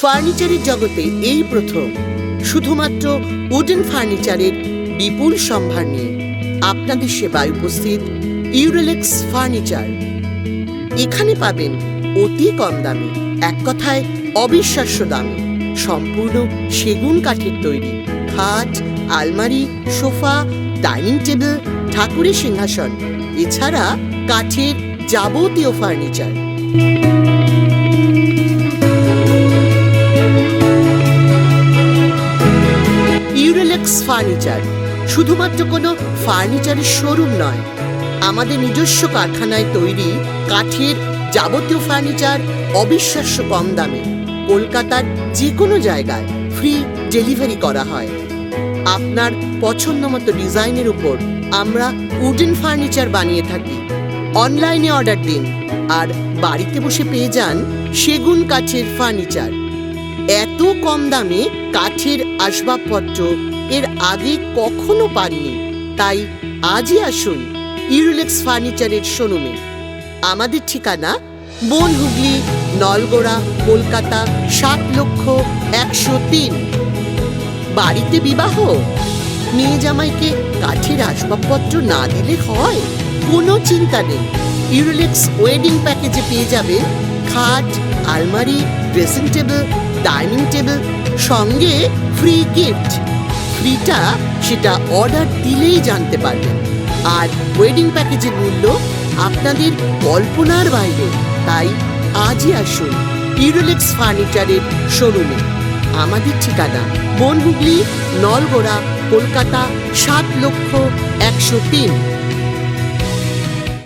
ফার্নিচারের জগতে এই প্রথম শুধুমাত্র উডেন ফার্নিচারের বিপুল সম্ভার নিয়ে আপনাদের সেবায় উপস্থিত ইউরেলেক্স ফার্নিচার। এখানে পাবেন অতি কম দামে, এক কথায় অবিশ্বাস্য দামে, সম্পূর্ণ সেগুন কাঠের তৈরি খাট, আলমারি, সোফা, ডাইনিং টেবিল, ঠাকুরের সিংহাসন, এছাড়া কাঠের যাবতীয় ফার্নিচার। ইউরেলেক্স ফার্নিচার শুধুমাত্র কোনো ফার্নিচারের শোরুম নয়, আমাদের নিজস্ব কারখানায় তৈরি কাঠের যাবতীয় ফার্নিচার অবিশ্বাস্য কম দামে কলকাতার যে কোনো জায়গায় ফ্রি ডেলিভারি করা হয়। আপনার পছন্দ মতো ডিজাইনের উপর আমরা উডেন ফার্নিচার বানিয়ে থাকি। অনলাইনে অর্ডার দিন আর বাড়িতে বসে পেয়ে যান সেগুন কাঠের ফার্নিচার। এত কম দামে কাঠের আসবাবপত্র এর আগে কখনো পাননি, তাই আজই আসুন ইউরেলেক্স ফার্নিচারের শোরুমে। আমাদের ঠিকানা বনহুগলি, নলগোড়া, কলকাতা ৭,১০৩। বাড়িতে বিবাহ, মেয়ে জামাইকে কাঠের আসবাবপত্র না দিলে হয়? কোনো চিন্তা নেই, ইউরেলেক্স ওয়েডিং প্যাকেজে পেয়ে যাবেন খাট, আলমারি, ড্রেসিং টেবিল, ডাইনিং টেবিল, সঙ্গে ফ্রি গিফট। ফ্রিটা সেটা অর্ডার দিলেই জানতে পারবেন। আর ওয়েডিং প্যাকেজের মূল্য আপনাদের কল্পনার বাইরে, তাই আজই আসুন ইউরেলেক্স ফার্নিচারের শোরুমে। আমাদের ঠিকানা বনহুগলি, নলগোড়া, কলকাতা ৭,১০৩।